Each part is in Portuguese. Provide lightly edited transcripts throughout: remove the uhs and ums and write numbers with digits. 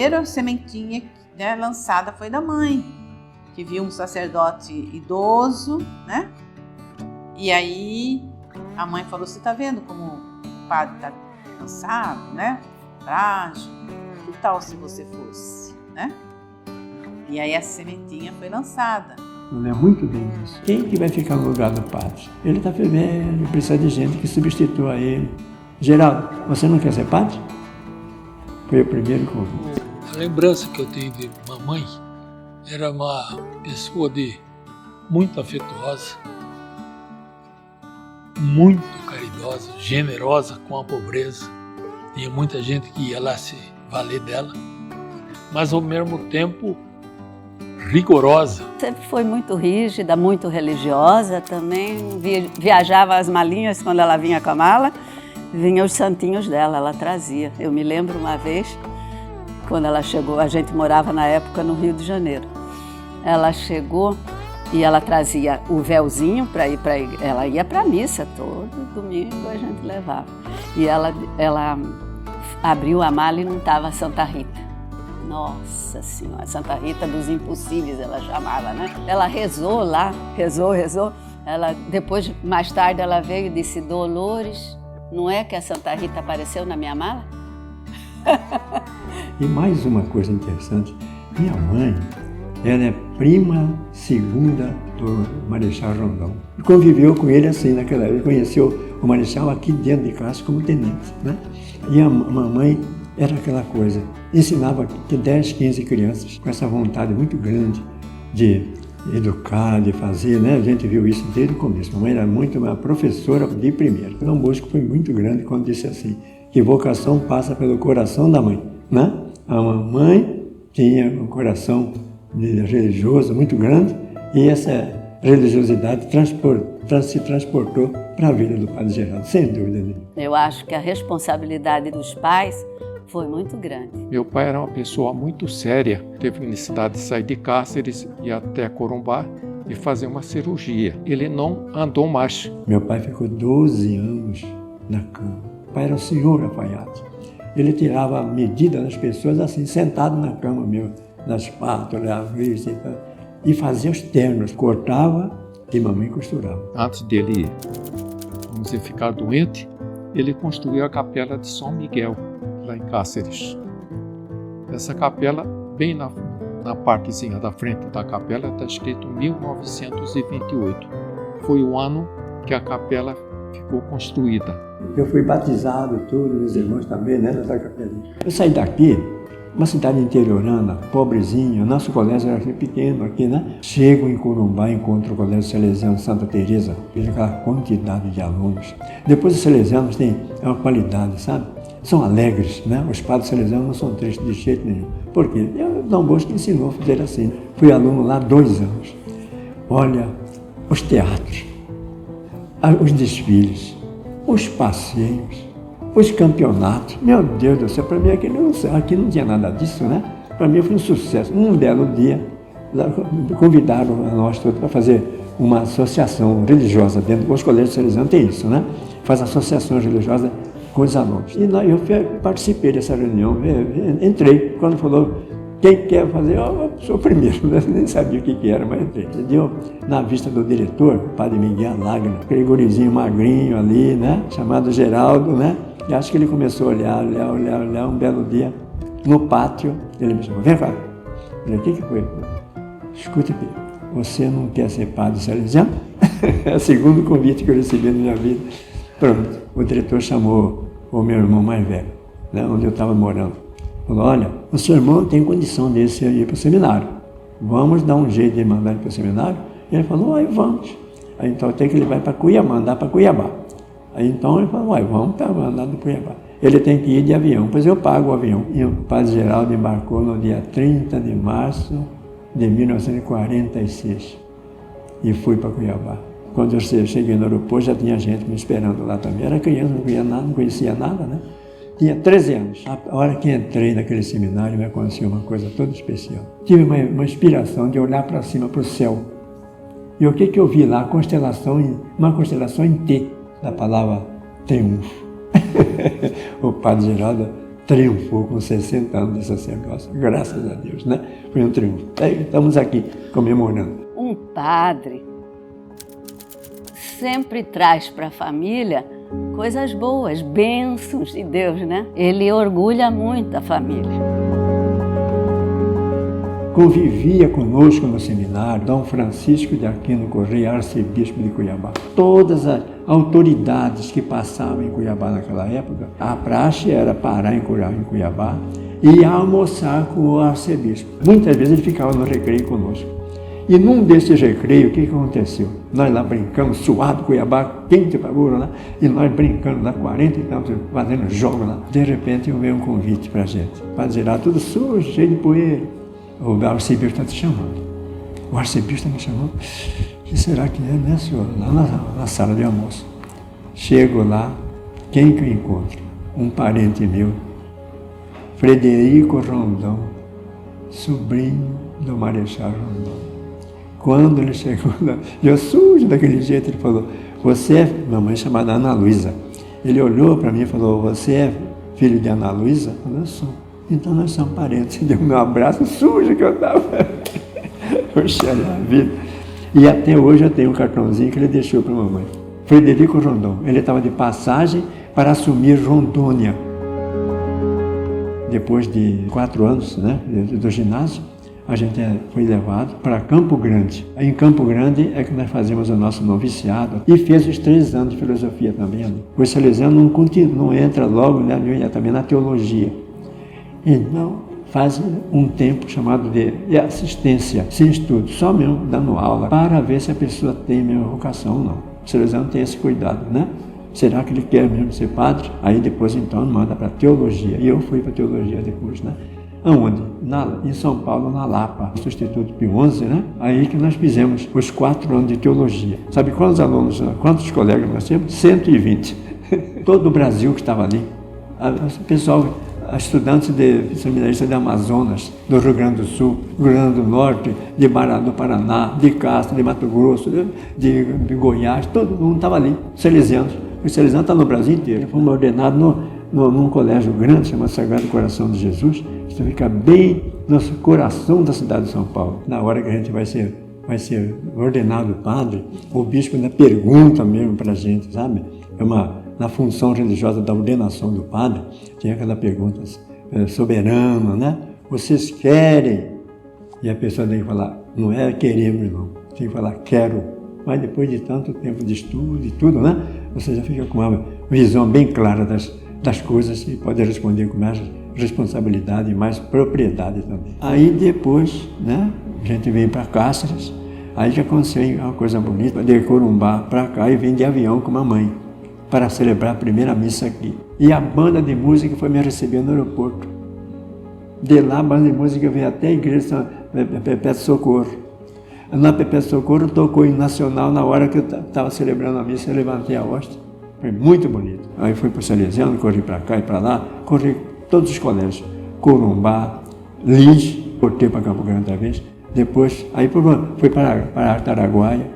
primeira sementinha, né, lançada foi da mãe, que viu um sacerdote idoso, né? E aí a mãe falou: você tá vendo como o padre tá cansado, né? Frágil. Que tal se você fosse, né? E aí a sementinha foi lançada. Eu lembro muito bem disso. Quem que vai ficar no lugar do padre? Ele está velho, precisa de gente que substitua ele. Geraldo, você não quer ser padre? Foi o primeiro convite. A lembrança que eu tenho de mamãe era uma pessoa muito afetuosa, muito caridosa, generosa com a pobreza. Tinha muita gente que ia lá se valer dela, mas ao mesmo tempo rigorosa. Sempre foi muito rígida, muito religiosa também. Viajava as malinhas quando ela vinha com a mala, vinha os santinhos dela, ela trazia. Eu me lembro uma vez, quando ela chegou, a gente morava na época no Rio de Janeiro. Ela chegou e ela trazia o véuzinho para ir para ela ia para a missa todo domingo, a gente levava. E ela abriu a mala e não estava a Santa Rita. Nossa Senhora, Santa Rita dos Impossíveis, ela chamava, né? Ela rezou lá, rezou. Ela, depois, mais tarde, ela veio e disse: Dolores, não é que a Santa Rita apareceu na minha mala? E mais uma coisa interessante, minha mãe, ela é prima segunda do Marechal Rondon. Conviveu com ele assim naquela época, conheceu o Marechal aqui dentro de casa como tenente, né? E a mamãe era aquela coisa, ensinava 10, 15 crianças com essa vontade muito grande de educar, de fazer, né? A gente viu isso desde o começo. A mãe era muito uma professora de primeira. Dom Bosco foi muito grande quando disse assim, que vocação passa pelo coração da mãe, né? A mamãe tinha um coração religioso muito grande e essa religiosidade se transportou para a vida do Padre Geraldo, sem dúvida nenhuma. Eu acho que a responsabilidade dos pais foi muito grande. Meu pai era uma pessoa muito séria, teve necessidade de sair de Cáceres e até Corumbá e fazer uma cirurgia. Ele não andou mais. Meu pai ficou 12 anos na cama. O pai era o senhor alfaiate. Ele tirava a medida das pessoas assim, sentado na cama meu, na espátula, a vista e fazia os ternos, cortava e mamãe costurava. Antes dele, vamos dizer, ficar doente, ele construiu a capela de São Miguel, lá em Cáceres. Essa capela, bem na partezinha da frente da capela, está escrito 1928. Foi o ano que a capela ficou construída. Eu fui batizado, todos os irmãos também, né, nessa capelinha. Eu saí daqui, uma cidade interiorana, pobrezinha, nosso colégio era pequeno aqui, né? Chego em Corumbá, encontro o Colégio Salesiano Santa Teresa, vejo aquela quantidade de alunos. Depois os salesianos têm uma qualidade, sabe? São alegres, né? Os padres salesianos não são tristes de jeito nenhum. Por quê? Dom Bosco ensinou a fazer assim. Fui aluno lá 2 anos. Olha, os teatros, os desfiles, os passeios, os campeonatos. Meu Deus do céu, para mim aqui não tinha nada disso, né? Para mim foi um sucesso. Um belo dia, convidaram a nós todos para fazer uma associação religiosa dentro dos colégios salesianos. Tem isso, né? Faz associações religiosas com os alunos. E eu participei dessa reunião, entrei. Quando falou, quem quer fazer? Eu sou o primeiro, né? Nem sabia o que era, mas entrei. Deu na vista do diretor, o padre Miguel Lágrima, aquele gurizinho magrinho ali, né? Chamado Geraldo, né? E acho que ele começou a olhar, um belo dia, no pátio, ele me chamou, vem cá. Eu falei, o que foi? Escuta aqui, você não quer ser padre salesiano? É o segundo convite que eu recebi na minha vida. Pronto, o diretor chamou o meu irmão mais velho, né, onde eu estava morando. Falou, olha, o seu irmão tem condição de ir para o seminário. Vamos dar um jeito de mandar ele para o seminário? E ele falou, vamos. Aí então tem que ele vai para Cuiabá, mandar para Cuiabá. Aí então ele falou, vamos para mandar para Cuiabá. Ele tem que ir de avião, pois eu pago o avião. E o padre Geraldo embarcou no dia 30 de março de 1946 e fui para Cuiabá. Quando eu cheguei no aeroporto, já tinha gente me esperando lá também. Era criança, não conhecia nada, né? Tinha 13 anos. A hora que entrei naquele seminário, me aconteceu uma coisa toda especial. Tive uma inspiração de olhar para cima, para o céu. E o que eu vi lá? Uma constelação em T, da palavra triunfo. O padre Geraldo triunfou com 60 anos de sacerdócio, graças a Deus, né? Foi um triunfo. Estamos aqui comemorando. Um padre sempre traz para a família coisas boas, bênçãos de Deus, né? Ele orgulha muito a família. Convivia conosco no seminário Dom Francisco de Aquino Correia, arcebispo de Cuiabá. Todas as autoridades que passavam em Cuiabá naquela época, a praxe era parar em Cuiabá e almoçar com o arcebispo. Muitas vezes ele ficava no recreio conosco. E num desses recreios, o que aconteceu? Nós lá brincando, suado, Cuiabá, quente pra burro lá, e nós brincando lá, 40 e tantos, fazendo jogo lá. De repente veio um convite pra gente, para girar tudo sujo, cheio de poeira. O arcebispo está te chamando. O arcebispo está me chamando. O que será que é, né, senhor? Lá na sala de almoço. Chego lá, quem que eu encontro? Um parente meu, Frederico Rondon, sobrinho do Marechal Rondon. Quando ele chegou lá, eu sujo daquele jeito, ele falou, você é, mamãe chamada Ana Luísa. Ele olhou para mim e falou, você é filho de Ana Luísa? Eu falei, eu sou. Então nós somos parentes. Deu meu abraço sujo que eu estava. Poxa vida. E até hoje eu tenho um cartãozinho que ele deixou para a mamãe. Frederico Rondon. Ele estava de passagem para assumir Rondônia. Depois de 4 anos, né, do ginásio, a gente foi levado para Campo Grande. Aí em Campo Grande é que nós fazemos o nosso noviciado e fez os 3 anos de filosofia também. O salesiano não entra logo, né, também na teologia. Então, faz um tempo chamado de assistência, sem estudo, só mesmo dando aula, para ver se a pessoa tem a mesma vocação ou não. O salesiano tem esse cuidado, né? Será que ele quer mesmo ser padre? Aí depois, então, manda para teologia. E eu fui para teologia depois, né? Aonde? Em São Paulo, na Lapa, Instituto Pio XI, né? Aí que nós fizemos os 4 anos de teologia. Sabe quantos alunos, quantos colegas nós temos? 120. Todo o Brasil que estava ali. O pessoal... estudantes de seminaristas de Amazonas, do Rio Grande do Sul, do Rio Grande do Norte, do Paraná, de Castro, de Mato Grosso, de Goiás, todo mundo estava ali, salesianos. Os salesianos estão no Brasil inteiro. Fomos ordenados num colégio grande, chamado Sagrado Coração de Jesus, que fica bem no coração da cidade de São Paulo. Na hora que a gente vai ser ordenado padre, o bispo ainda pergunta mesmo para a gente, sabe? Na função religiosa da ordenação do padre, tinha aquela pergunta soberana, né? Vocês querem? E a pessoa tem que falar, não é queremos, não. Tem que falar, quero. Mas depois de tanto tempo de estudo e tudo, né? Você já fica com uma visão bem clara das coisas e pode responder com mais responsabilidade e mais propriedade também. Aí depois, né? A gente vem para Cáceres, aí que aconteceu uma coisa bonita, de Corumbá para cá e vem de avião com a mãe, para celebrar a primeira missa aqui. E a banda de música foi me receber no aeroporto. De lá, a banda de música veio até a igreja Perpétuo Socorro. Na Perpétuo Socorro tocou em Nacional na hora que eu estava celebrando a missa, eu levantei a hóstia. Foi muito bonito. Aí fui para o Salesiano, corri para cá e para lá, corri todos os colégios. Corumbá, Lins, voltei para Campo Grande outra vez. Depois, aí fui para Araguaia,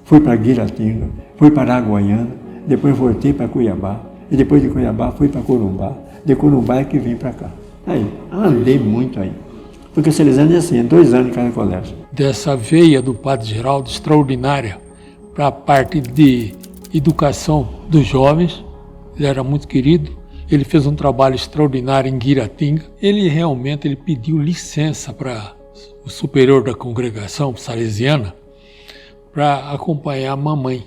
fui para Guiratinga, fui para Araguaiana. Depois voltei para Cuiabá, e depois de Cuiabá fui para Corumbá. De Corumbá é que vim para cá. Aí, andei muito aí. Porque o salesiano é assim, 2 anos em cada colégio. Dessa veia do Padre Geraldo, extraordinária, para a parte de educação dos jovens, ele era muito querido, ele fez um trabalho extraordinário em Guiratinga. Ele pediu licença para o superior da congregação salesiana para acompanhar a mamãe,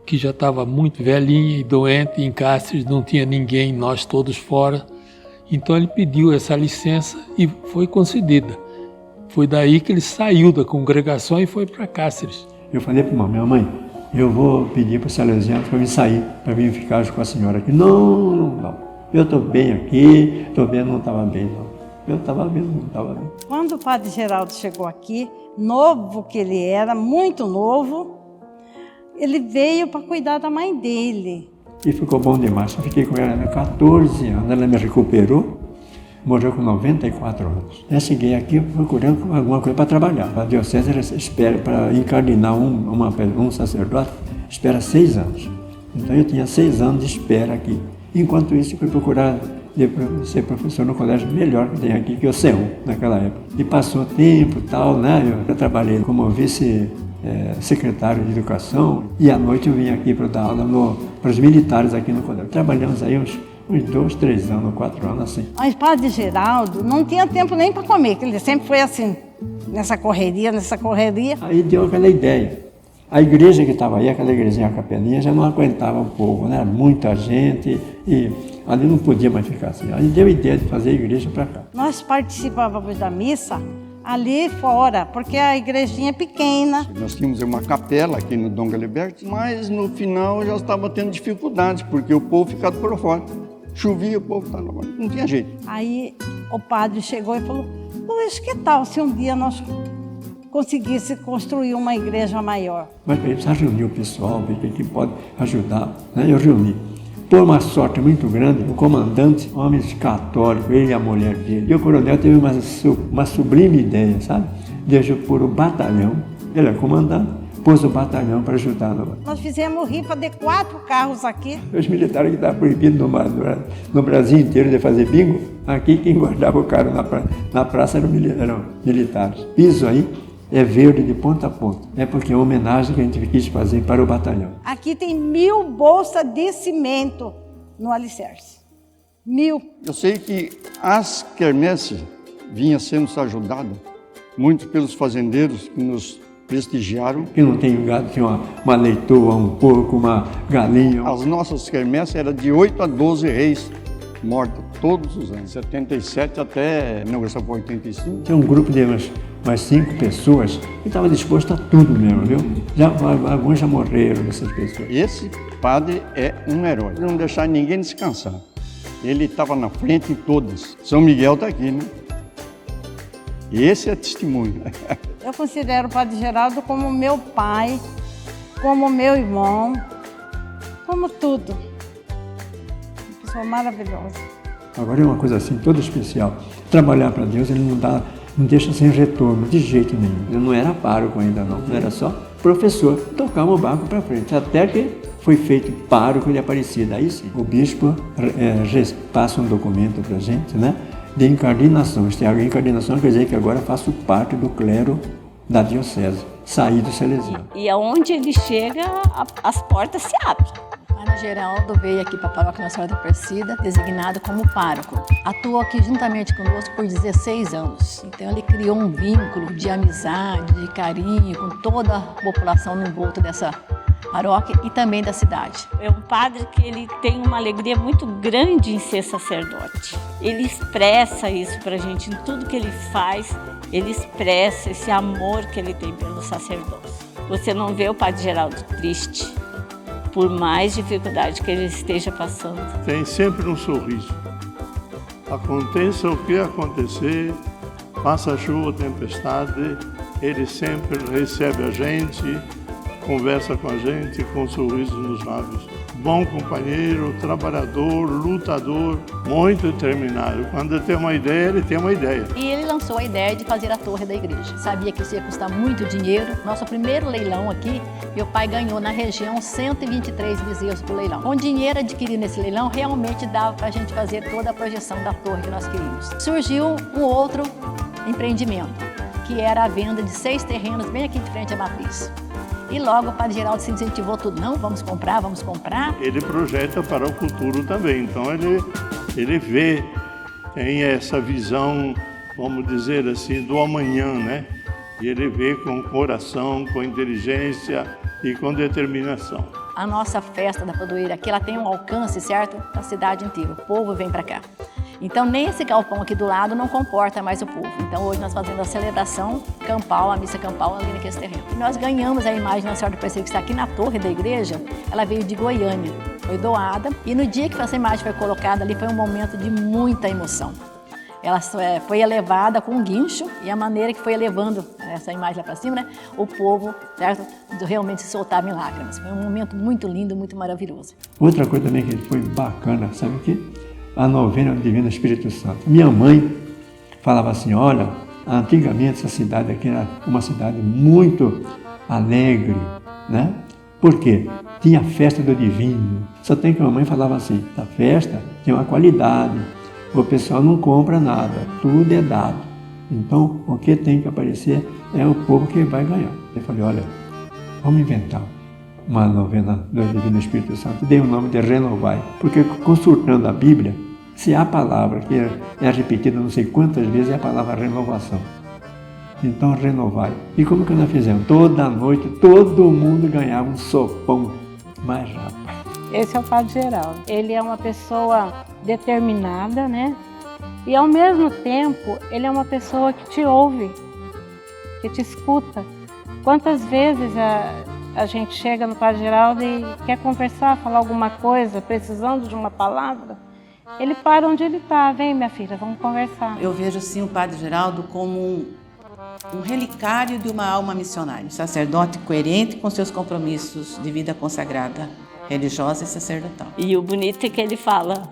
que já estava muito velhinha e doente, em Cáceres, não tinha ninguém, nós todos fora. Então ele pediu essa licença e foi concedida. Foi daí que ele saiu da congregação e foi para Cáceres. Eu falei para minha mãe, eu vou pedir para o salesiano para vir sair, para vir ficar com a senhora aqui. Não. Eu estou bem aqui, estou bem, não estava bem, não. Eu estava bem, não estava bem. Quando o Padre Geraldo chegou aqui, novo que ele era, muito novo, ele veio para cuidar da mãe dele. E ficou bom demais. Eu fiquei com ela há 14 anos. Ela me recuperou, morreu com 94 anos. Eu cheguei aqui procurando alguma coisa para trabalhar. A diocese espera, para encardinar um sacerdote, espera 6 anos. Então eu tinha 6 anos de espera aqui. Enquanto isso, eu fui procurar de ser professor no colégio melhor que tem aqui, que é o C1, naquela época. E passou tempo e tal, né? Eu trabalhei como vice-secretário de educação e à noite eu vim aqui para dar aula para os militares aqui no colégio. Trabalhamos aí uns 2, 3 anos, 4 anos assim. Mas Padre Geraldo não tinha tempo nem para comer, que ele sempre foi assim, nessa correria. Aí deu aquela ideia. A igreja que estava aí, aquela igrejinha, a capelinha, já não aguentava o povo, né? Muita gente e ali não podia mais ficar assim. Aí deu a ideia de fazer a igreja para cá. Nós participávamos da missa ali fora, porque a igrejinha é pequena. Nós tínhamos uma capela aqui no Dom Galiberto, mas no final já estava tendo dificuldades, porque o povo ficava por fora. Chovia, o povo estava lá, não tinha jeito. Aí o padre chegou e falou, Luiz, que tal se um dia nós conseguisse construir uma igreja maior? Mas precisa reunir o pessoal, ver quem pode ajudar, né? Eu reuni. Por uma sorte muito grande, o comandante, homens católicos, ele e a mulher dele. E o coronel teve uma sublime ideia, sabe? De pôr o batalhão, ele é comandante, pôs o batalhão para ajudar. Nós fizemos rifa de 4 carros aqui. Os militares que estavam proibidos no Brasil inteiro de fazer bingo, aqui quem guardava o carro na praça eram militares. Piso aí é verde de ponta a ponta. É porque é uma homenagem que a gente quis fazer para o batalhão. Aqui tem 1000 bolsas de cimento no alicerce. 1000. Eu sei que as quermesses vinham sendo ajudadas muito pelos fazendeiros que nos prestigiaram. Quem não tem gado tinha uma leitoa, um porco, uma galinha. As nossas quermesses eram de 8 a 12 reis mortos todos os anos, 77 até a inauguração por 85. Tinha um grupo de umas 5 pessoas que estavam dispostos a tudo mesmo, viu? Alguns já morreram dessas pessoas. Esse padre é um herói. Não deixar ninguém descansar. Ele estava na frente em todas. São Miguel está aqui, né? Esse é testemunho. Eu considero o Padre Geraldo como meu pai, como meu irmão, como tudo. Uma pessoa maravilhosa. Agora é uma coisa assim, toda especial. Trabalhar para Deus, ele não deixa sem retorno, de jeito nenhum. Ele não era pároco ainda não era só professor. Tocava o barco para frente, até que foi feito pároco de Aparecida. Aí sim, o bispo passa um documento para a gente, né? De incardinação. A incardinação quer dizer que agora faço parte do clero da diocese, saí do Salesiano. E aonde ele chega, as portas se abrem. O Padre Geraldo veio aqui para a paróquia Nossa Senhora da Aparecida, designado como pároco. Atuou aqui juntamente conosco por 16 anos. Então ele criou um vínculo de amizade, de carinho com toda a população no envolto dessa paróquia e também da cidade. É um padre que ele tem uma alegria muito grande em ser sacerdote. Ele expressa isso pra gente em tudo que ele faz, ele expressa esse amor que ele tem pelo sacerdócio. Você não vê o Padre Geraldo triste, por mais dificuldade que ele esteja passando. Tem sempre um sorriso. Aconteça o que acontecer, passa chuva, tempestade, ele sempre recebe a gente, conversa com a gente com um sorriso nos lábios. Bom companheiro, trabalhador, lutador, muito determinado. Quando ele tem uma ideia, ele tem uma ideia. E ele lançou a ideia de fazer a torre da igreja. Sabia que isso ia custar muito dinheiro. Nosso primeiro leilão aqui, meu pai ganhou na região 123 bezerros por leilão. Com dinheiro adquirido nesse leilão, realmente dava para a gente fazer toda a projeção da torre que nós queríamos. Surgiu um outro empreendimento, que era a venda de 6 terrenos bem aqui de frente à matriz. E logo o Padre Geraldo se incentivou tudo. Não, vamos comprar, vamos comprar. Ele projeta para o futuro também. Então ele vê, tem essa visão, vamos dizer assim, do amanhã, né? E ele vê com coração, com inteligência e com determinação. A nossa festa da Padroeira aqui, ela tem um alcance, certo? Da cidade inteira. O povo vem para cá. Então, nem esse galpão aqui do lado não comporta mais o povo. Então, hoje nós fazemos a celebração campal, a missa campal ali naquele terreno. E nós ganhamos a imagem da Senhora do Aparecida, que está aqui na torre da igreja. Ela veio de Goiânia, foi doada. E no dia que essa imagem foi colocada ali, foi um momento de muita emoção. Ela foi elevada com um guincho e a maneira que foi elevando essa imagem lá para cima, né? O povo, certo? Realmente se soltava em lágrimas. Foi um momento muito lindo, muito maravilhoso. Outra coisa também que foi bacana, sabe o quê? A novena do Divino Espírito Santo. Minha mãe falava assim, olha, antigamente essa cidade aqui era uma cidade muito alegre, né? Por quê? Tinha a festa do Divino. Só tem que a mamãe falava assim, a festa tem uma qualidade, o pessoal não compra nada, tudo é dado. Então, o que tem que aparecer é o povo que vai ganhar. Eu falei, olha, vamos inventar uma novena do Divino Espírito Santo. Dei o nome de Renovai, porque consultando a Bíblia, se há palavra que é repetida não sei quantas vezes, é a palavra renovação. Então, renovai. E como que nós fizemos? Toda noite, todo mundo ganhava um sopão. Mas, rapaz... Esse é o Padre Geraldo. Ele é uma pessoa determinada, né? E, ao mesmo tempo, ele é uma pessoa que te ouve, que te escuta. Quantas vezes a gente chega no Padre Geraldo e quer conversar, falar alguma coisa, precisando de uma palavra, ele para onde ele está. Vem, minha filha, vamos conversar. Eu vejo, assim, o Padre Geraldo como um relicário de uma alma missionária, um sacerdote coerente com seus compromissos de vida consagrada, religiosa e sacerdotal. E o bonito é que ele fala,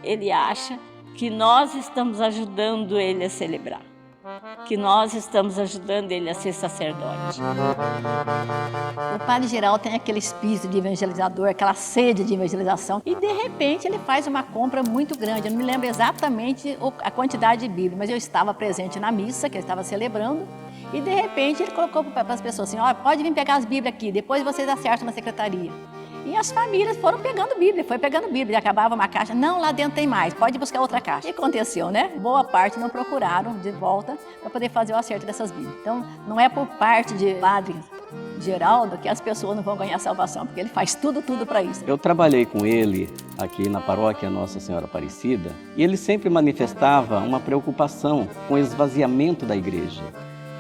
ele acha que nós estamos ajudando ele a celebrar, que nós estamos ajudando ele a ser sacerdote. O Padre Geraldo tem aquele espírito de evangelizador, aquela sede de evangelização, e de repente ele faz uma compra muito grande. Eu não me lembro exatamente a quantidade de Bíblia, mas eu estava presente na missa que ele estava celebrando, e de repente ele colocou para as pessoas assim, olha, pode vir pegar as Bíblias aqui, depois vocês acertam na secretaria. E as famílias foram pegando Bíblia, e acabava uma caixa, não, lá dentro tem mais, pode buscar outra caixa. O que aconteceu, né? Boa parte não procuraram de volta para poder fazer o acerto dessas Bíblias. Então, não é por parte de Padre Geraldo que as pessoas não vão ganhar salvação, porque ele faz tudo para isso. Eu trabalhei com ele aqui na paróquia Nossa Senhora Aparecida e ele sempre manifestava uma preocupação com o esvaziamento da igreja.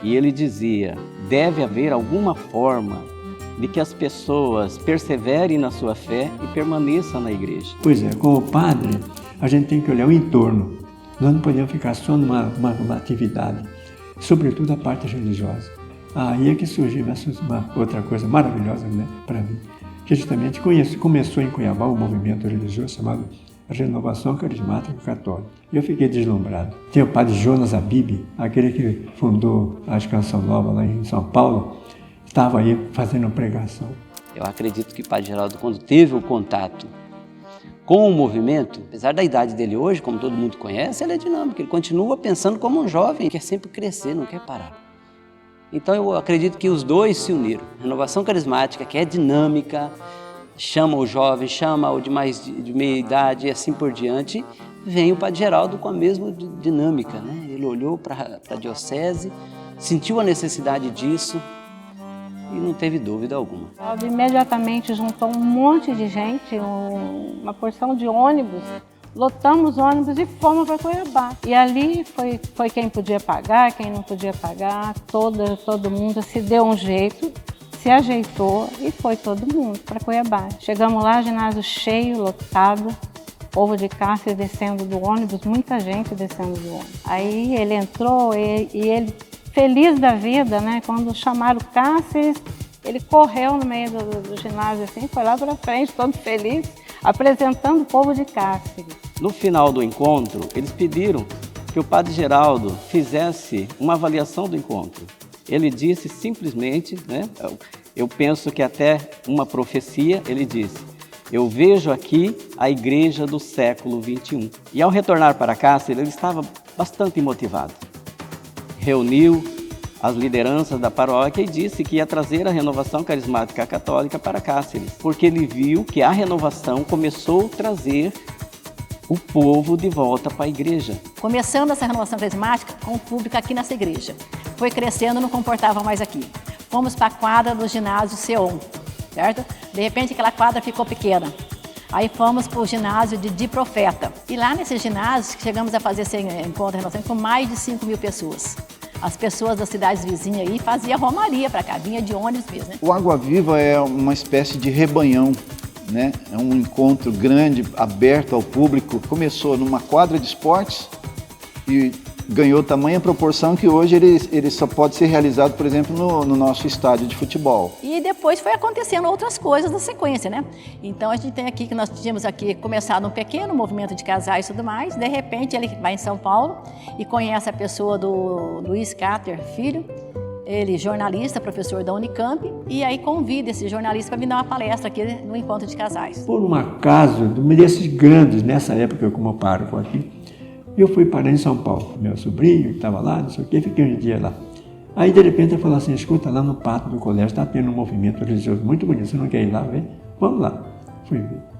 E ele dizia, deve haver alguma forma de que as pessoas perseverem na sua fé e permaneçam na igreja. Pois é, como padre, a gente tem que olhar o entorno. Nós não podemos ficar só numa atividade, sobretudo a parte religiosa. Aí é que surgiu uma outra coisa maravilhosa, né, para mim, que justamente começou em Cuiabá um movimento religioso chamado Renovação Carismática Católica. E eu fiquei deslumbrado. Tinha o padre Jonas Abib, aquele que fundou a Canção Nova lá em São Paulo, estava aí fazendo pregação. Eu acredito que o Padre Geraldo, quando teve o contato com o movimento, apesar da idade dele hoje, como todo mundo conhece, ele é dinâmico, ele continua pensando como um jovem, quer sempre crescer, não quer parar. Então eu acredito que os dois se uniram. Renovação Carismática, que é dinâmica, chama o jovem, chama o de meia idade e assim por diante, vem o Padre Geraldo com a mesma dinâmica, né? Ele olhou para a diocese, sentiu a necessidade disso, e não teve dúvida alguma. Imediatamente juntou um monte de gente, uma porção de ônibus, lotamos ônibus e fomos para Cuiabá. E ali foi quem podia pagar, quem não podia pagar, todo mundo se deu um jeito, se ajeitou e foi todo mundo para Cuiabá. Chegamos lá, ginásio cheio, lotado, povo de Cáceres descendo do ônibus, muita gente descendo do ônibus. Aí ele entrou e ele... feliz da vida, né? Quando chamaram o Cáceres, ele correu no meio do ginásio assim, foi lá para frente, todo feliz, apresentando o povo de Cáceres. No final do encontro, eles pediram que o Padre Geraldo fizesse uma avaliação do encontro. Ele disse simplesmente, né? Eu penso que até uma profecia, ele disse, eu vejo aqui a igreja do século XXI. E ao retornar para Cáceres, ele estava bastante motivado. Reuniu as lideranças da paróquia e disse que ia trazer a Renovação Carismática Católica para Cáceres, porque ele viu que a renovação começou a trazer o povo de volta para a igreja. Começando essa renovação carismática com o público aqui nessa igreja. Foi crescendo, não comportava mais aqui. Fomos para a quadra do ginásio Seon, certo? De repente aquela quadra ficou pequena. Aí fomos para o ginásio de Profeta. E lá nesse ginásio, chegamos a fazer esse encontro de renovação com mais de 5.000 pessoas. As pessoas das cidades vizinhas aí faziam romaria para cá, vinha de ônibus mesmo, né? O Água Viva é uma espécie de rebanhão, né? É um encontro grande, aberto ao público. Começou numa quadra de esportes e ganhou tamanha proporção que hoje ele só pode ser realizado, por exemplo, no nosso estádio de futebol. E depois foi acontecendo outras coisas na sequência, né? Então a gente tem aqui que nós tínhamos aqui começado um pequeno movimento de casais e tudo mais, de repente ele vai em São Paulo e conhece a pessoa do Luiz Cáter Filho, ele jornalista, professor da Unicamp, e aí convida esse jornalista para vir dar uma palestra aqui no encontro de casais. Por um acaso, desses grandes, nessa época como pároco aqui, Eu fui parar em São Paulo, meu sobrinho que estava lá, não sei o quê, fiquei um dia lá. Aí, de repente, ele falou assim, escuta, lá no pátio do colégio está tendo um movimento religioso muito bonito, você não quer ir lá ver? Vamos lá. Fui ver.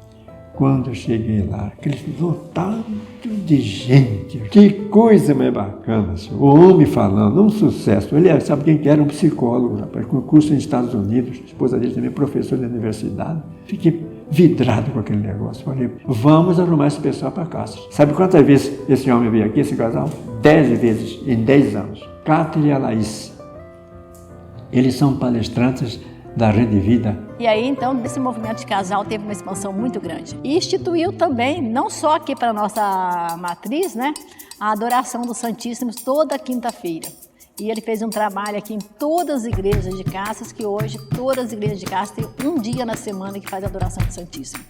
Quando eu cheguei lá, aquele lotado de gente, que coisa mais bacana, senhor. O homem falando, um sucesso. Ele sabe quem que era? Um psicólogo, rapaz, com curso nos Estados Unidos, a esposa dele também professor da universidade. Fiquei vidrado com aquele negócio. Falei, vamos arrumar esse pessoal para casa. Sabe quantas vezes esse homem veio aqui, esse casal? 10 vezes em 10 anos. Cáter e a Laís. Eles são palestrantes da Rede Vida. E aí, então, esse movimento de casal teve uma expansão muito grande. E instituiu também, não só aqui para a nossa matriz, né, a adoração dos Santíssimos toda quinta-feira. E ele fez um trabalho aqui em todas as igrejas de Cáceres, que hoje todas as igrejas de Cáceres têm um dia na semana que faz a adoração do Santíssimo.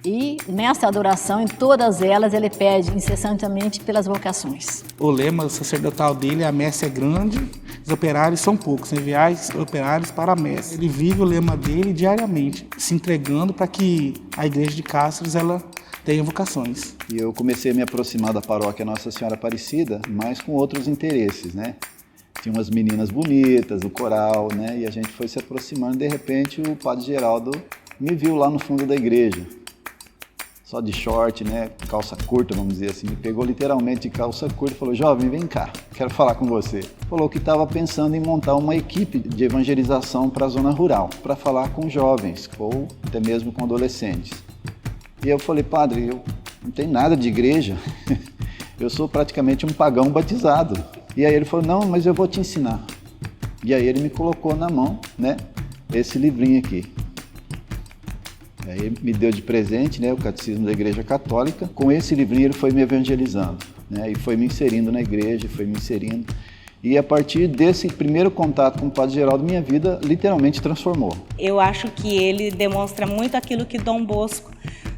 E nessa adoração, em todas elas, ele pede incessantemente pelas vocações. O lema sacerdotal dele é: a messe é grande, os operários são poucos, enviai operários para a messe. Ele vive o lema dele diariamente, se entregando para que a igreja de Cáceres ela tenha vocações. E eu comecei a me aproximar da paróquia Nossa Senhora Aparecida, mas com outros interesses, né? Tinha umas meninas bonitas do coral, né? E a gente foi se aproximando, e de repente o padre Geraldo me viu lá no fundo da igreja. Só de short, né? Calça curta, vamos dizer assim. Me pegou literalmente de calça curta e falou: jovem, vem cá, quero falar com você. Falou que estava pensando em montar uma equipe de evangelização para a zona rural, para falar com jovens ou até mesmo com adolescentes. E eu falei: padre, eu não tenho nada de igreja, eu sou praticamente um pagão batizado. E aí ele falou: não, mas eu vou te ensinar. E aí ele me colocou na mão, né, esse livrinho aqui. E aí ele me deu de presente, né, o Catecismo da Igreja Católica. Com esse livrinho ele foi me evangelizando, né, e foi me inserindo na igreja, foi me inserindo. E a partir desse primeiro contato com o Padre Geraldo, minha vida literalmente transformou. Eu acho que ele demonstra muito aquilo que Dom Bosco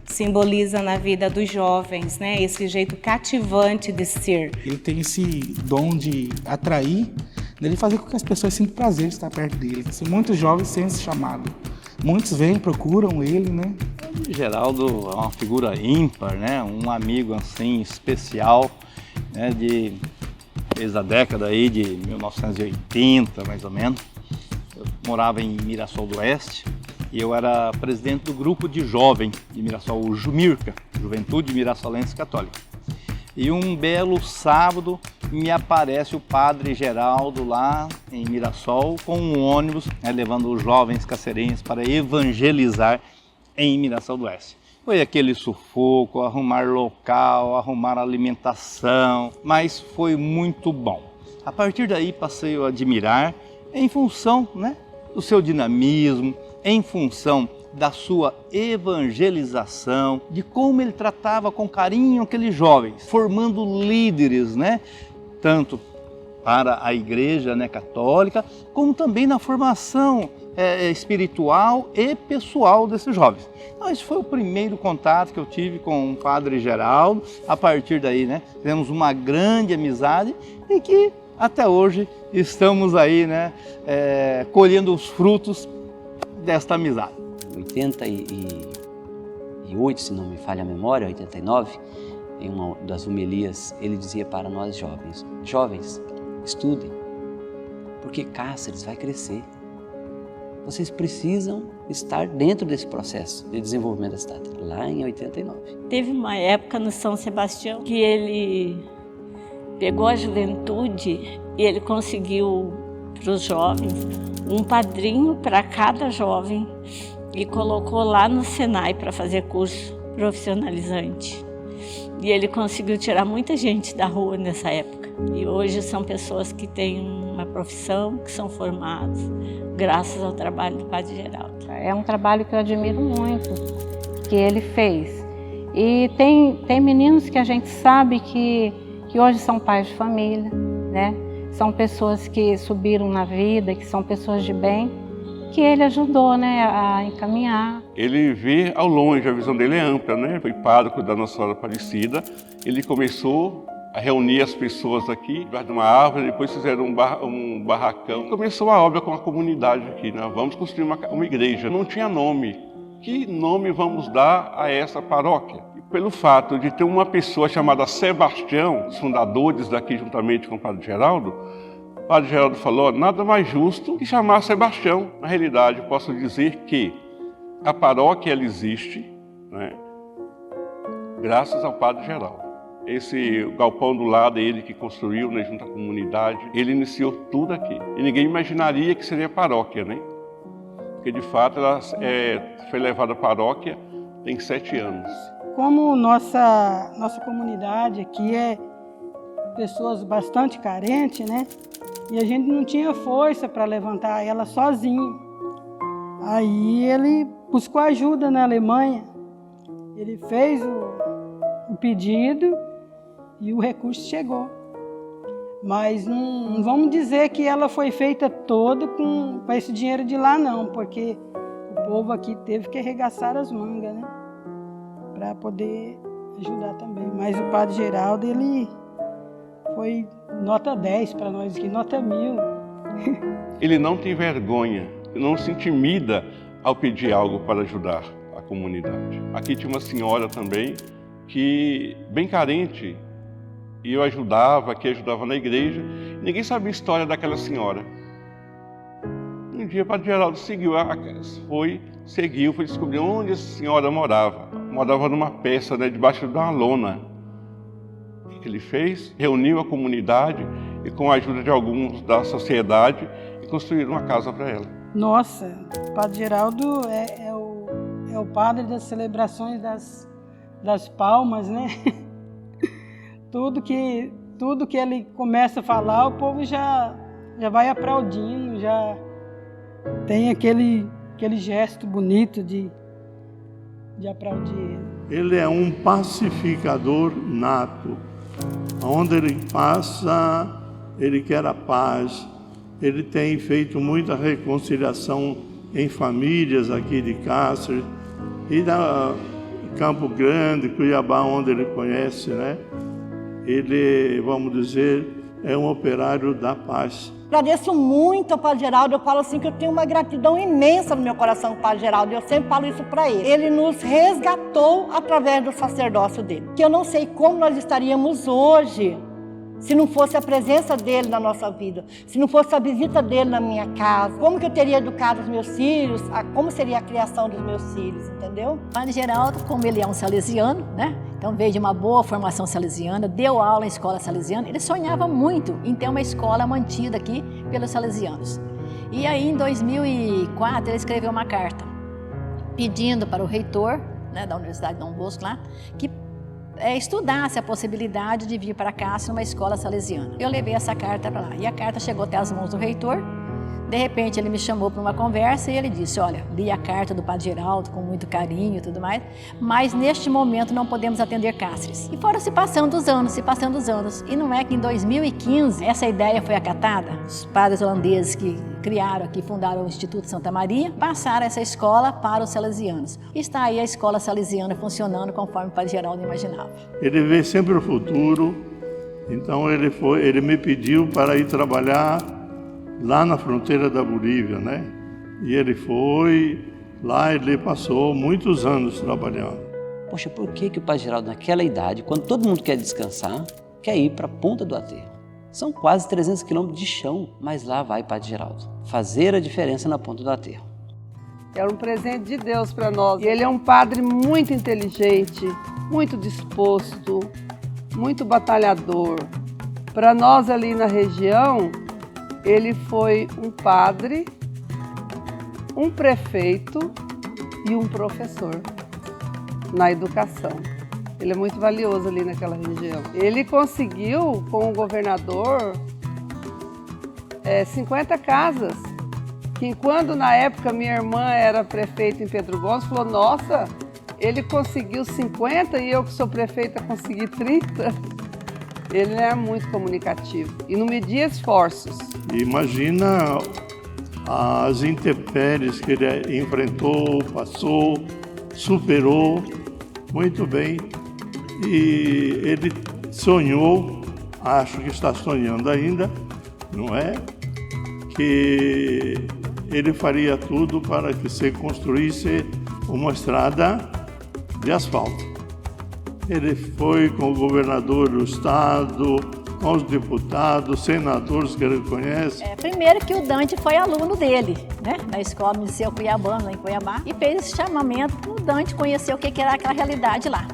simboliza na vida dos jovens, né? Esse jeito cativante de ser. Ele tem esse dom de atrair, de fazer com que as pessoas sintam prazer de estar perto dele. Assim, muitos jovens sentem esse chamado. Muitos vêm, procuram ele, né? O Geraldo é uma figura ímpar, né? Um amigo assim especial, né? Desde a década aí de 1980, mais ou menos. Eu morava em Mirassol do Oeste e eu era presidente do grupo de jovem de Mirassol, o Jumirca, Juventude Mirassolense Católica. E um belo sábado me aparece o padre Geraldo lá em Mirassol com um ônibus, né, levando os jovens cacerenses para evangelizar em Mirassol do Oeste. Foi aquele sufoco, arrumar local, arrumar alimentação, mas foi muito bom. A partir daí passei a admirar em função, né, do seu dinamismo, em função da sua evangelização, de como ele tratava com carinho aqueles jovens, formando líderes, né, tanto para a igreja, né, católica, como também na formação espiritual e pessoal desses jovens. Então, esse foi o primeiro contato que eu tive com o Padre Geraldo. A partir daí, né, tivemos uma grande amizade e que até hoje estamos aí, né, colhendo os frutos desta amizade. Em 88, se não me falha a memória, 89, em uma das homilias, ele dizia para nós jovens: jovens, estudem, porque Cáceres vai crescer. Vocês precisam estar dentro desse processo de desenvolvimento da cidade, lá em 89. Teve uma época no São Sebastião que ele pegou a juventude e ele conseguiu para os jovens um padrinho para cada jovem e colocou lá no Senai para fazer curso profissionalizante. E ele conseguiu tirar muita gente da rua nessa época. E hoje são pessoas que têm uma profissão, que são formadas, graças ao trabalho do Padre Geraldo. É um trabalho que eu admiro muito, que ele fez. E tem meninos que a gente sabe que hoje são pais de família, né? São pessoas que subiram na vida, que são pessoas de bem, que ele ajudou, né, a encaminhar. Ele vê ao longe, a visão dele é ampla, né? Foi pároco da Nossa Senhora Aparecida. Ele começou a reunir as pessoas aqui debaixo de uma árvore, depois fizeram um barracão. Começou a obra com a comunidade aqui, né? Vamos construir uma igreja. Não tinha nome. Que nome vamos dar a essa paróquia? pelo fato de ter uma pessoa chamada Sebastião, os fundadores daqui juntamente com o Padre Geraldo. O Padre Geraldo falou, nada mais justo que chamar Sebastião. Na realidade, posso dizer que a paróquia ela existe, né, graças ao Padre Geraldo. Esse galpão do lado é ele que construiu, né, junto à comunidade. Ele iniciou tudo aqui. E ninguém imaginaria que seria paróquia, né? Porque de fato ela foi levada à paróquia tem 7 anos. Como nossa comunidade aqui é pessoas bastante carentes, né? E a gente não tinha força para levantar ela sozinho. Aí ele buscou ajuda na Alemanha. Ele fez o pedido e o recurso chegou. Mas não vamos dizer que ela foi feita toda com esse dinheiro de lá, não, porque o povo aqui teve que arregaçar as mangas, né? Para poder ajudar também. Mas o Padre Geraldo, ele foi nota 10 para nós aqui, nota 1000. Ele não tem vergonha, não se intimida ao pedir algo para ajudar a comunidade. Aqui tinha uma senhora também, que bem carente, e eu ajudava na igreja, ninguém sabia a história daquela senhora. Um dia o Padre Geraldo foi descobrir onde essa senhora morava. Morava numa peça, né, debaixo de uma lona. O que ele fez? Reuniu a comunidade e com a ajuda de alguns da sociedade, e construíram uma casa para ela. Nossa, o Padre Geraldo é o padre das celebrações das palmas, né? Tudo que ele começa a falar, o povo já vai aplaudindo, já tem aquele gesto bonito de aplaudir ele. Ele é um pacificador nato. Onde ele passa, ele quer a paz. Ele tem feito muita reconciliação em famílias aqui de Cáceres e da Campo Grande, Cuiabá, onde ele conhece, né? Ele, vamos dizer, é um operário da paz. Agradeço muito ao Padre Geraldo, eu falo assim que eu tenho uma gratidão imensa no meu coração com o Padre Geraldo, e eu sempre falo isso para ele. Ele nos resgatou através do sacerdócio dele. Que eu não sei como nós estaríamos hoje se não fosse a presença dele na nossa vida, se não fosse a visita dele na minha casa. Como que eu teria educado os meus filhos, como seria a criação dos meus filhos, entendeu? O Padre Geraldo, como ele é um salesiano, né? Então veio de uma boa formação salesiana, deu aula em escola salesiana, ele sonhava muito em ter uma escola mantida aqui pelos salesianos. E aí em 2004 ele escreveu uma carta pedindo para o reitor, né, da Universidade Dom Bosco lá, que estudasse a possibilidade de vir para cá numa escola salesiana. Eu levei essa carta para lá e a carta chegou até as mãos do reitor. De repente ele me chamou para uma conversa e ele disse, olha, li a carta do Padre Geraldo com muito carinho e tudo mais, mas neste momento não podemos atender Cáceres. E foram se passando os anos. E não é que em 2015 essa ideia foi acatada? Os padres holandeses que criaram aqui, fundaram o Instituto Santa Maria, passaram essa escola para os salesianos. E está aí a escola salesiana funcionando conforme o Padre Geraldo imaginava. Ele vê sempre o futuro, então ele me pediu para ir trabalhar lá na fronteira da Bolívia, né? E ele foi, lá ele passou muitos anos trabalhando. Poxa, por que o Padre Geraldo, naquela idade, quando todo mundo quer descansar, quer ir para a ponta do aterro? São quase 300 quilômetros de chão, mas lá vai o Padre Geraldo fazer a diferença na ponta do aterro. Era um presente de Deus para nós. E ele é um padre muito inteligente, muito disposto, muito batalhador. Para nós ali na região, ele foi um padre, um prefeito e um professor na educação. Ele é muito valioso ali naquela região. Ele conseguiu, com o governador, 50 casas. Que quando na época minha irmã era prefeita em Pedro Gomes, falou, nossa, ele conseguiu 50 e eu que sou prefeita consegui 30. Ele é muito comunicativo e não media esforços. Imagina as intempéries que ele enfrentou, passou, superou muito bem. E ele sonhou, acho que está sonhando ainda, não é? Que ele faria tudo para que se construísse uma estrada de asfalto. Ele foi com o governador do estado, com os deputados, senadores que ele conhece. Primeiro que o Dante foi aluno dele, né? Na escola do Liceu Cuiabano, lá em Cuiabá, e fez esse chamamento para o Dante conhecer o que era aquela realidade lá,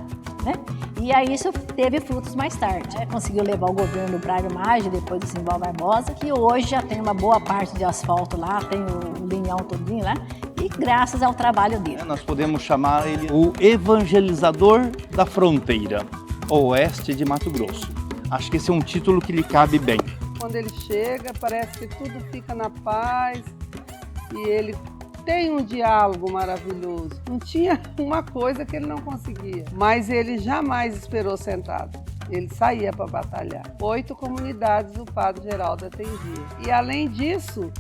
né? E aí isso teve frutos mais tarde. Conseguiu levar o governo do Braga Maggi, depois do Simval Barbosa, que hoje já tem uma boa parte de asfalto lá, tem o linhão todinho lá, e graças ao trabalho dele. Nós podemos chamar ele o evangelizador da fronteira oeste de Mato Grosso. Acho que esse é um título que lhe cabe bem. Quando ele chega, parece que tudo fica na paz e ele tem um diálogo maravilhoso. Não tinha uma coisa que ele não conseguia, mas ele jamais esperou sentado. Ele saía para batalhar. 8 comunidades o Padre Geraldo atendia. E além disso,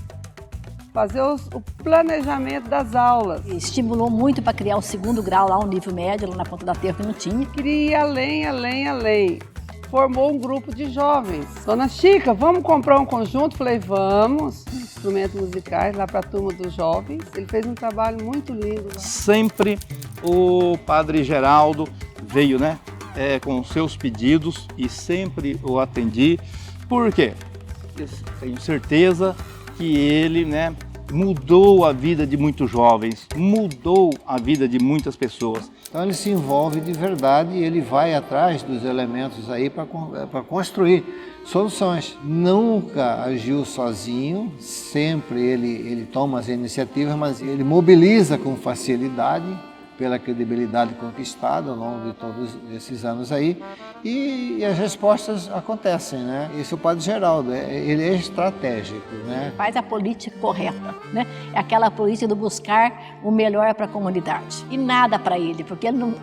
fazer o planejamento das aulas. Estimulou muito para criar o 2º grau lá, o nível médio, lá na Ponta da Terra que não tinha. Queria ir além. Formou um grupo de jovens. Dona Chica, vamos comprar um conjunto? Falei, vamos. Instrumentos musicais lá para a turma dos jovens. Ele fez um trabalho muito lindo. Sempre o Padre Geraldo veio, com seus pedidos e sempre o atendi. Por quê? Eu tenho certeza que ele, mudou a vida de muitos jovens, mudou a vida de muitas pessoas. Então ele se envolve de verdade e ele vai atrás dos elementos aí para construir soluções. Nunca agiu sozinho, sempre ele toma as iniciativas, mas ele mobiliza com facilidade pela credibilidade conquistada ao longo de todos esses anos aí, e as respostas acontecem, Esse é o Padre Geraldo, ele é estratégico, Faz a política correta, É aquela política do buscar o melhor para a comunidade. E nada para ele, porque ele não,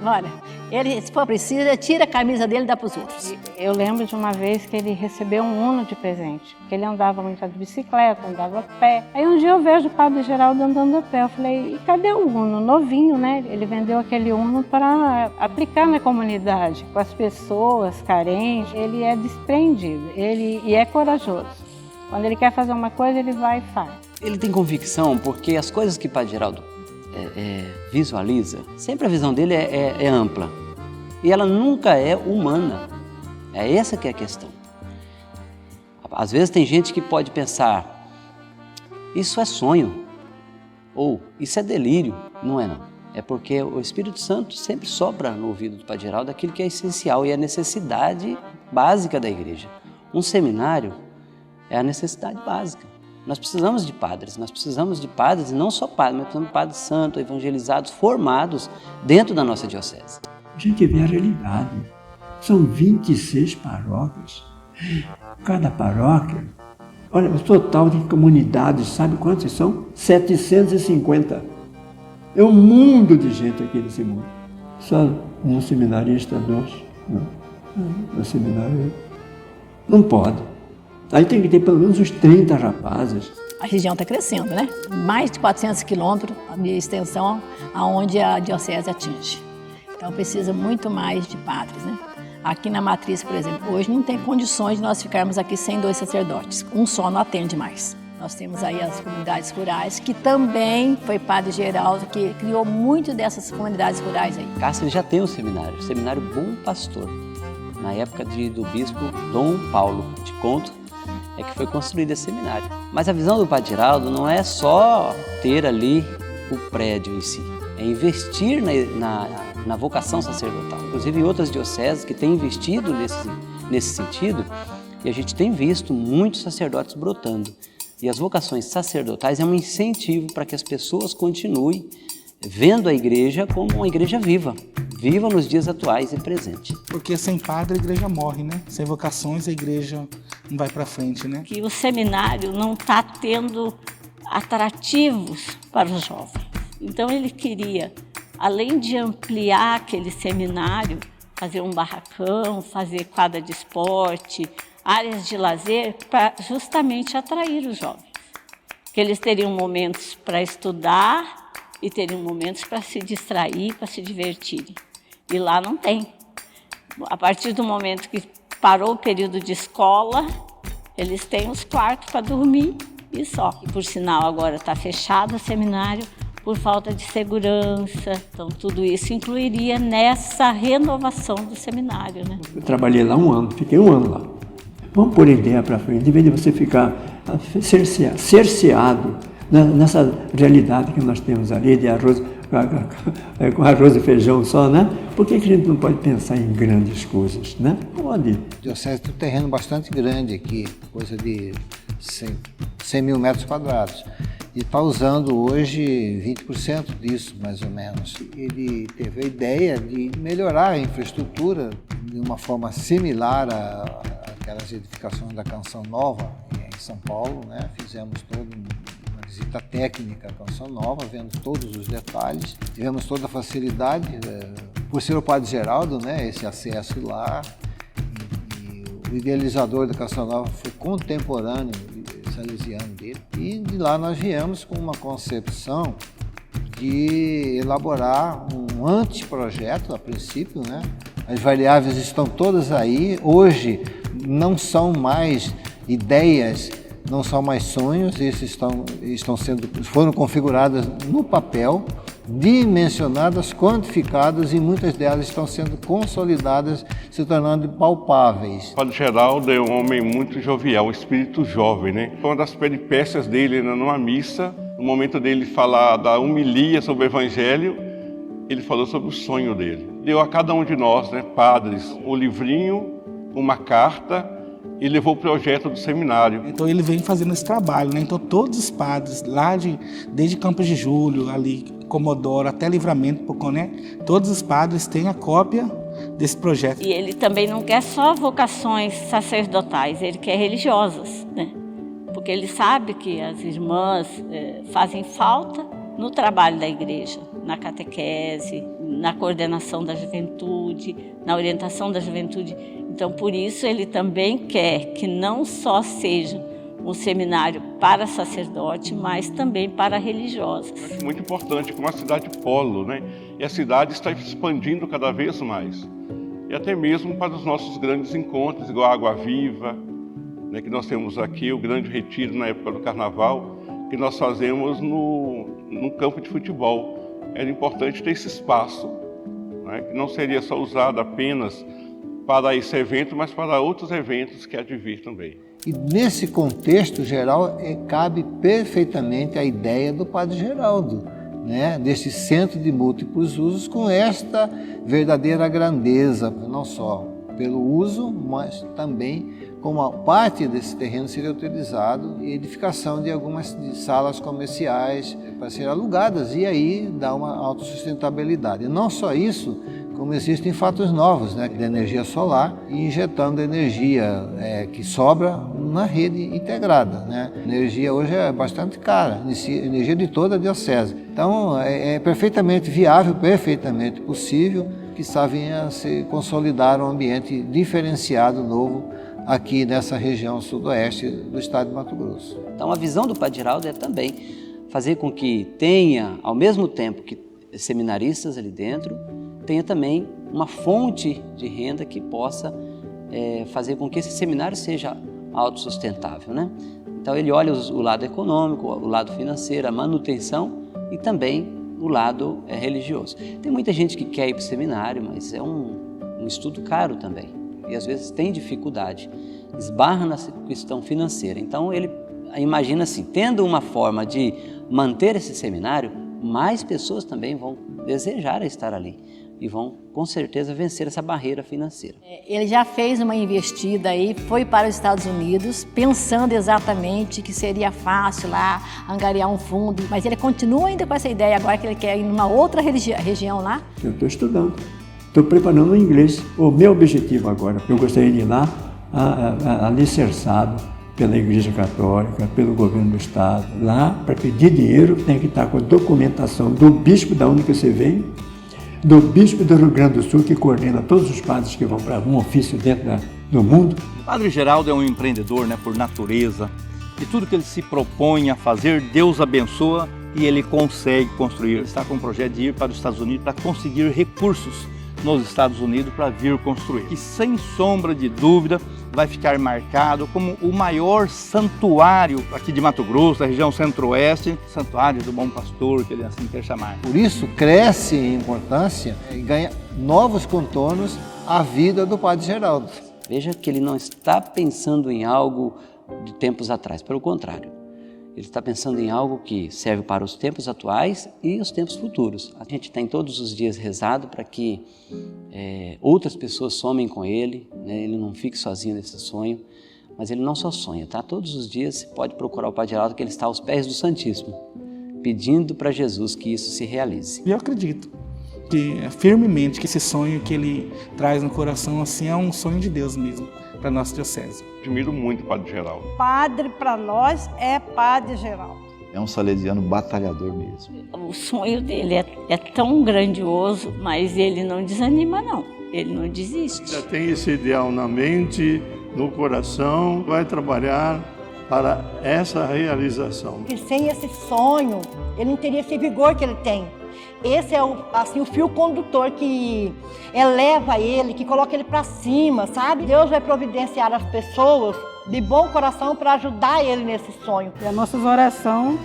ele, se for preciso, tira a camisa dele e dá para os outros. Eu lembro de uma vez que ele recebeu um Uno de presente, porque ele andava muito de bicicleta, andava a pé. Aí um dia eu vejo o Padre Geraldo andando a pé, eu falei, e cadê o Uno? Novinho, Ele vendeu aquele Uno para aplicar na comunidade, com as pessoas carentes. Ele é desprendido, e é corajoso. Quando ele quer fazer uma coisa, ele vai e faz. Ele tem convicção, porque as coisas que o Padre Geraldo visualiza, sempre a visão dele é ampla. E ela nunca é humana. É essa que é a questão. Às vezes tem gente que pode pensar, isso é sonho, ou isso é delírio. Não é não. É porque o Espírito Santo sempre sopra no ouvido do Padre Geraldo aquilo que é essencial e é a necessidade básica da igreja. Um seminário é a necessidade básica. Nós precisamos de padres e não só padres, mas precisamos de padres santos, evangelizados, formados dentro da nossa diocese. A gente vê a realidade. São 26 paróquias. Cada paróquia, olha, o total de comunidades, sabe quantas são? 750. É um mundo de gente aqui nesse mundo. Só um seminarista, 2. No seminário não pode. Aí tem que ter pelo menos uns 30 rapazes. A região está crescendo, Mais de 400 quilômetros de extensão aonde a diocese atinge. Então precisa muito mais de padres, Aqui na Matriz, por exemplo, hoje não tem condições de nós ficarmos aqui sem 2 sacerdotes. Um só não atende mais. Nós temos aí as comunidades rurais, que também foi Padre Geraldo que criou muito dessas comunidades rurais aí. Cáceres já tem um seminário, o Seminário Bom Pastor. Na época do bispo Dom Paulo de Conto, é que foi construído esse seminário. Mas a visão do Padre Geraldo não é só ter ali o prédio em si, é investir na vocação sacerdotal. Inclusive em outras dioceses que têm investido nesse sentido, e a gente tem visto muitos sacerdotes brotando. E as vocações sacerdotais é um incentivo para que as pessoas continuem vendo a igreja como uma igreja viva nos dias atuais e presente. Porque sem padre a igreja morre, Sem vocações a igreja não vai para frente, Que o seminário não está tendo atrativos para os jovens. Então ele queria, além de ampliar aquele seminário, fazer um barracão, fazer quadra de esporte, áreas de lazer, para justamente atrair os jovens. Que eles teriam momentos para estudar e teriam momentos para se distrair, para se divertirem. E lá não tem. A partir do momento que parou o período de escola, eles têm os quartos para dormir e só. E por sinal agora está fechado o seminário, por falta de segurança. Então, tudo isso incluiria nessa renovação do seminário, né? Eu trabalhei lá 1 ano, fiquei 1 ano lá. Vamos pôr a ideia para frente, em vez de você ficar cerceado nessa realidade que nós temos ali de arroz, com arroz e feijão só, né? Por que a gente não pode pensar em grandes coisas, né? Pode. A diocese tem um terreno bastante grande aqui, coisa de 100 mil metros quadrados. E está usando hoje 20% disso, mais ou menos. Ele teve a ideia de melhorar a infraestrutura de uma forma similar àquelas edificações da Canção Nova, em São Paulo, né? Fizemos toda uma visita técnica à Canção Nova, vendo todos os detalhes. Tivemos toda a facilidade, por ser o Padre Geraldo, né? Esse acesso lá. E o idealizador da Canção Nova foi contemporâneo salesiano dele. E de lá nós viemos com uma concepção de elaborar um anteprojeto, a princípio, né? As variáveis estão todas aí. Hoje não são mais ideias, não são mais sonhos, esses foram configuradas no papel, dimensionadas, quantificadas e muitas delas estão sendo consolidadas, se tornando palpáveis. O Padre Geraldo é um homem muito jovial, um espírito jovem, né? Foi uma das peripécias dele numa missa, no momento dele falar da homilia sobre o Evangelho, ele falou sobre o sonho dele. Deu a cada um de nós, né, padres, um livrinho, uma carta, e levou o projeto do seminário. Então ele vem fazendo esse trabalho, né? Então todos os padres, desde Campos de Julho, ali, Comodoro, até Livramento, Poconé, todos os padres têm a cópia desse projeto. E ele também não quer só vocações sacerdotais, ele quer religiosas, né? Porque ele sabe que as irmãs fazem falta no trabalho da igreja, na catequese, na coordenação da juventude, na orientação da juventude. Então, por isso, ele também quer que não só seja um seminário para sacerdote, mas também para religiosos. É muito importante, como uma cidade polo, né? E a cidade está expandindo cada vez mais. E até mesmo para os nossos grandes encontros, igual a Água Viva, né, que nós temos aqui, o grande retiro na época do Carnaval, que nós fazemos num campo de futebol. Era importante ter esse espaço, né, que não seria só usado apenas para esse evento, mas para outros eventos que há de vir também. E nesse contexto geral, cabe perfeitamente a ideia do Padre Geraldo, né? Desse centro de múltiplos usos com esta verdadeira grandeza, não só pelo uso, mas também como a parte desse terreno seria utilizado em edificação de algumas salas comerciais para serem alugadas e aí dá uma autossustentabilidade. E não só isso, como existem fatos novos, né, de energia solar e injetando energia que sobra na rede integrada, né? A energia hoje é bastante cara, energia de toda a diocese. Então é perfeitamente viável, perfeitamente possível que venha a se consolidar um ambiente diferenciado, novo, aqui nessa região sudoeste do estado de Mato Grosso. Então a visão do Padre Geraldo é também fazer com que tenha, ao mesmo tempo que seminaristas ali dentro, tenha também uma fonte de renda que possa fazer com que esse seminário seja autossustentável, né? Então ele olha o lado econômico, o lado financeiro, a manutenção e também o lado religioso. Tem muita gente que quer ir para o seminário, mas é um estudo caro também e às vezes tem dificuldade, esbarra na questão financeira. Então ele imagina assim, tendo uma forma de manter esse seminário, mais pessoas também vão desejar estar ali e vão, com certeza, vencer essa barreira financeira. Ele já fez uma investida aí, foi para os Estados Unidos, pensando exatamente que seria fácil lá angariar um fundo, mas ele continua ainda com essa ideia agora que ele quer ir numa outra região lá. Eu estou estudando, estou preparando o inglês. O meu objetivo agora, eu gostaria de ir lá alicerçado pela Igreja Católica, pelo governo do Estado. Lá, para pedir dinheiro, tem que estar com a documentação do bispo da onde você vem, do bispo do Rio Grande do Sul, que coordena todos os padres que vão para algum ofício dentro do mundo. O Padre Geraldo é um empreendedor, né, por natureza, e tudo que ele se propõe a fazer, Deus abençoa e ele consegue construir. Ele está com um projeto de ir para os Estados Unidos para conseguir recursos nos Estados Unidos para vir construir. E sem sombra de dúvida, vai ficar marcado como o maior santuário aqui de Mato Grosso, da região centro-oeste, santuário do Bom Pastor, que ele assim quer chamar. Por isso cresce em importância e ganha novos contornos a vida do Padre Geraldo. Veja que ele não está pensando em algo de tempos atrás, pelo contrário. Ele está pensando em algo que serve para os tempos atuais e os tempos futuros. A gente tem todos os dias rezado para que outras pessoas somem com ele, né? Ele não fique sozinho nesse sonho, mas ele não só sonha, tá? Todos os dias você pode procurar o Padre Geraldo, que ele está aos pés do Santíssimo, pedindo para Jesus que isso se realize. E eu acredito firmemente que esse sonho que ele traz no coração assim é um sonho de Deus mesmo para nossa diocese. Admiro muito o Padre Geraldo. Padre para nós é Padre Geraldo. É um salesiano batalhador mesmo. O sonho dele é tão grandioso, mas ele não desanima não, ele não desiste. Já tem esse ideal na mente, no coração, vai trabalhar para essa realização. E sem esse sonho, ele não teria esse vigor que ele tem. Esse é o fio condutor que eleva ele, que coloca ele para cima, sabe? Deus vai providenciar as pessoas de bom coração para ajudar ele nesse sonho. E a nossa oração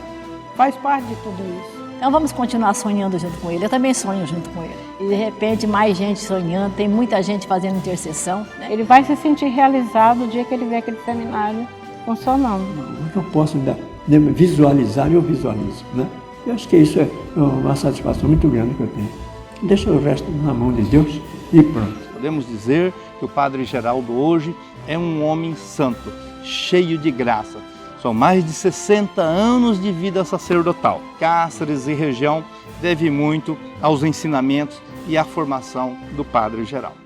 faz parte de tudo isso. Então vamos continuar sonhando junto com ele. Eu também sonho junto com ele. E de repente mais gente sonhando, tem muita gente fazendo intercessão, né? Ele vai se sentir realizado o dia que ele vê aquele seminário funcionando. O que eu posso visualizar, eu visualizo, né? Eu acho que isso é uma satisfação muito grande que eu tenho. Deixa o resto na mão de Deus e pronto. Podemos dizer que o Padre Geraldo hoje é um homem santo, cheio de graça. São mais de 60 anos de vida sacerdotal. Cáceres e região deve muito aos ensinamentos e à formação do Padre Geraldo.